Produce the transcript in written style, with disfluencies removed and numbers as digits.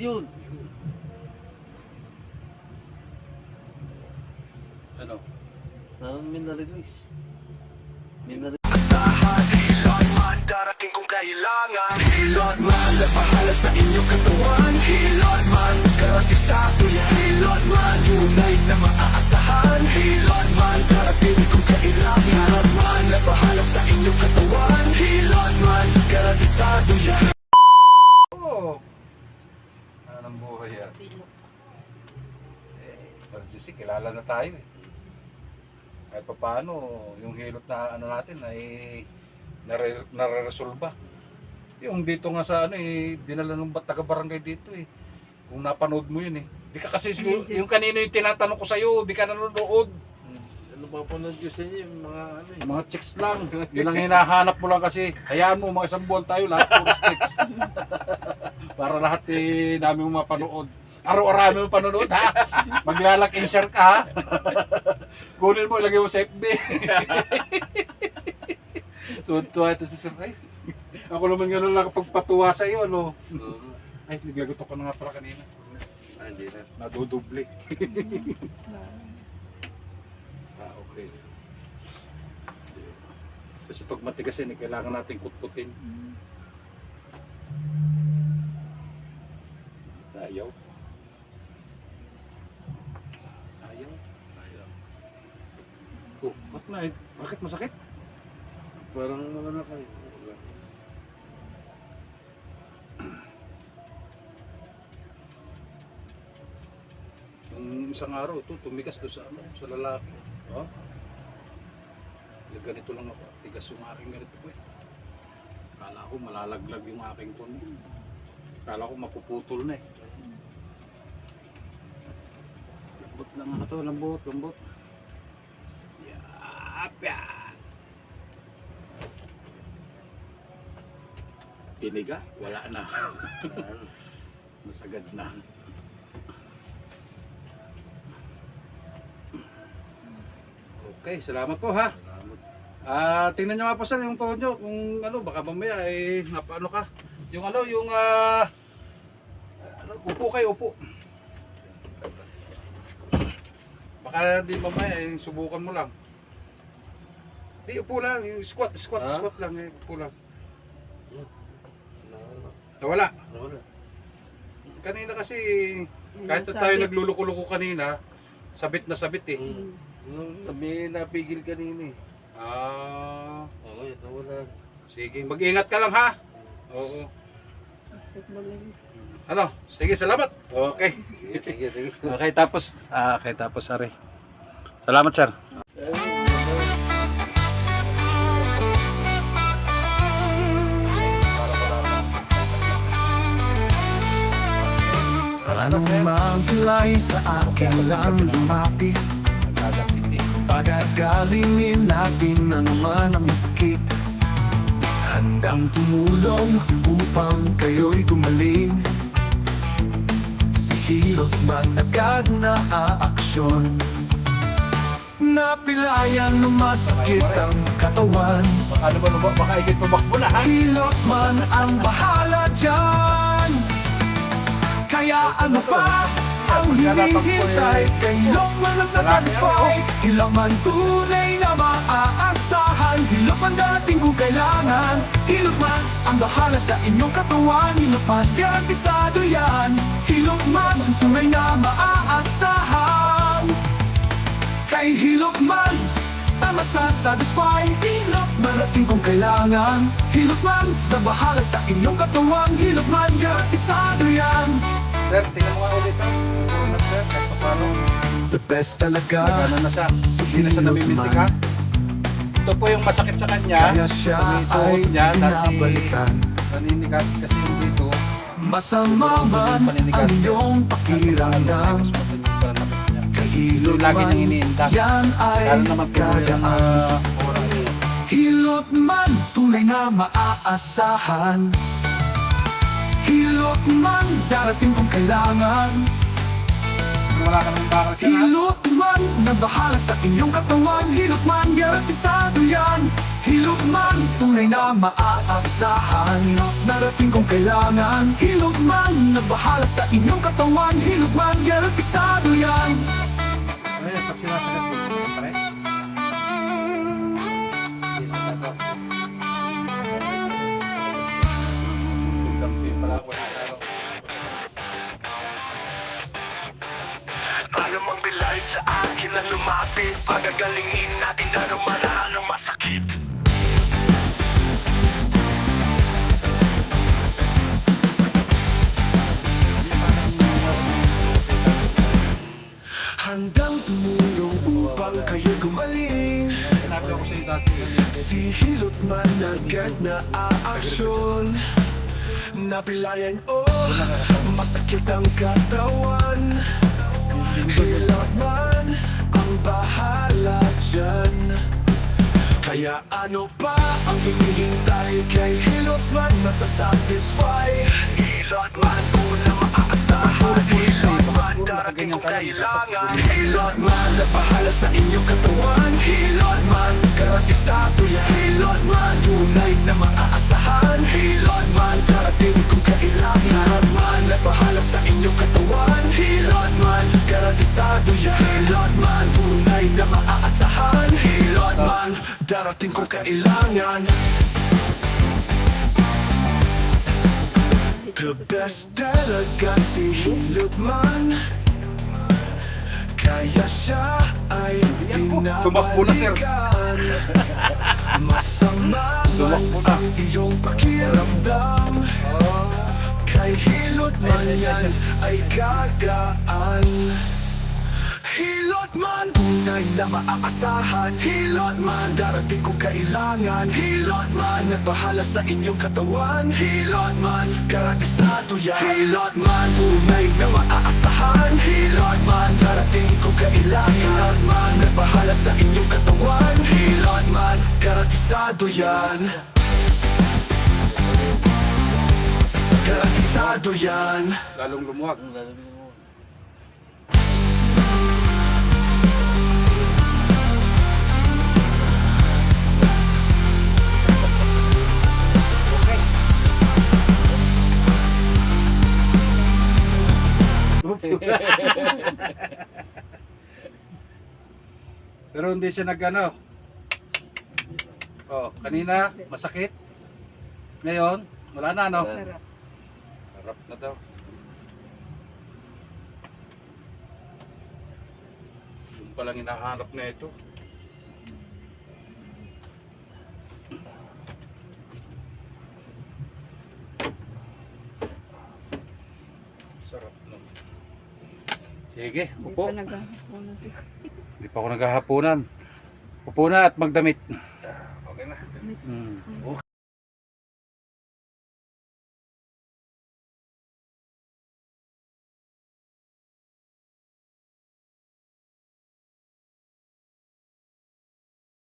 Yun. Ano? May na-release. May na-release. Hilot man, darating kung kailangan. Hilot man, napahala sa inyong katawan. Hilot man, garantisado yan. Hilot man, tunay na maaasahan. Hilot man, darating kung kailangan. Hilot man, napahala sa inyong katawan. Hilot man, garantisado yan. Oo. Anong buhay yan? RGC, kilala na tayo eh. Kahit pa paano, yung hilot na ano natin ay nare-resolba. Yung dito nga sa ano eh, dinala ng taga-barangay dito eh. Kung napanood mo yun eh. Di ka kasi siguro, yung kanino yung tinatanong ko sa'yo, di ka nanonood. Ano ba panood ko sa inyo? Yung mga ano eh. Mga chicks lang. Yun ang hinahanap mo lang kasi. Hayaan mo, mga isang buwan tayo, lahat puro chicks. Para lahat eh, namin mo mapanood. Araw-araw mo panonood ha. Maglalak and share ka ha. Kunin mo, ilagay mo sa FB. Tuwa ito si Sir Ray. Ako naman gano'n lang kapag patuwa sa iyo, ano. Ay, naglagot ako na nga pala kanina. Hindi na. Naduduble. Okay. Kasi pag matigas yan, kailangan natin kutkutin. Ayaw. Oh, ba't na eh? Bakit masakit? Parang mga na kayo. Yung isang araw, tumigas doon sa, ano, sa lalaki. Oh? Ganito lang ako. Tigas yung aking ganito ko eh. Kala ko malalaglag yung aking puno. Kala ko mapuputol na eh. Lambot lang ako to, lambot, lambot. Yapya! Piniga? Wala na. Masagad na. Okay, salamat po ha. Tingnan nyo nga po sir yung tuhod nyo kung ano, baka mamaya eh, ano ka. Yung ano, yung upo kayo, upo. Baka di mamaya eh, subukan mo lang. Di, upo lang, yung squat lang eh, upo lang. Nawala. Kanina kasi, kahit na tayo nagluluko-luko kanina, sabit na sabit eh. May napigil kanina eh. Oo, nawala. sige, mag-ingat ka lang ha. Oo. Ano? Sige, salamat. Okay. Sige. Okay, tapos Ari. Salamat, sir. Anumang tulay sa akin lang lumapit, pagagalingin natin anuman ang masakit. Handang tumulong upang kayo'y gumaling. Si hilot man agad na aaksyon, napilayan lumasakit ang katawan. Ano ba, baka ikit tumakbo na ha? Hilot man ang bahala dyan. Kaya ano pa ang hinihintay? Hilot man na sasatisfy. Hilot man tunay na maaasahan. Hilot man dating kung kailangan. Hilot man ang bahala sa inyong katawan. Hilot man garantisado yan. Hilot man tunay na maaasahan. Kay hilot man ang masasatisfy. Hilot man dating kung kailangan. Hilot man na bahala sa inyong katawan. Hilot man garantisado yan. Sir, tingnan mo nga ulit ha. Puro na sir, kahit pa paano. The best talaga. Nagano na siya. Hindi na siya namimintik ha. Ito po yung masakit sa kanya. Kaya siya Tuhod ay niya, pinabalikan. naninigas kasi yung dito. Masama man ang iyong pakiramdam. Kahilot Lagi niyang man, iniindak. yan ay Lalo naman po yung gagaan. oras. Hilot man, tunay na maaasahan. Hilot man, darating kung kailangan. wala ka ng bakal siya na. Hilot man na bahala sa inyong katawan. Hilot man, garantisado yan. Hilot man, tunay na maaasahan. Narating kung kailangan. Hilot man na bahala sa inyong katawan. Hilot man, garantisado yan. Ayun, pag sinasagat mo, pare. Ayaw mang bilay sa akin na lumapit. Pagagalingin natin na rumarahan ng masakit. Handang tumulong upang kayo gumaling. Sinabi ako sa iyo dati. Si Hilot man agad na aaksyon. Napilayan o masakit ang katawan. Hilot man ang bahala dyan. Kaya ano pa ang hinihintay kay Hilot man masasatisfy. Hilot man una maaasahan. Hilot man darating kung kailangan. Hilot man na bahala sa inyong katawan. Hilot man garantisado yan. Hilot man tunay na maaasahan. Hilot man darating kung kailangan. Hilot man na bahala sa inyong katawan. Hilot man garantisado yan. Hilot man tunay na maaasahan. Hilot man darating kung kailangan. The best talaga si Hilot man. Kaya siya ay Tumakbo na, sir. pinabalikan. Masama man ang iyong pakiramdam. Kay Hilot man yan ay gagaan. Hilot man, tunay na maaasahan. Hilot man, darating kung kailangan. Hilot man, nagbahala sa inyong katawan. Hilot man, garantisado yan. Hilot man, tunay na maaasahan. Hilot man, darating kung kailangan. Hilot man, nagbahala sa inyong katawan. Hilot man, garantisado yan. Garantisado yan. Lalong lumuwag. Pero hindi siya nagano. Oh, kanina masakit. Ngayon, wala na no. Sarap. Sarap na daw. Yung palang hinahanap na ito. Sarap no. Sige, Hindi upo. pa naghahaponan si Hindi pa ako naghahaponan. Upo na at magdamit. Okay na.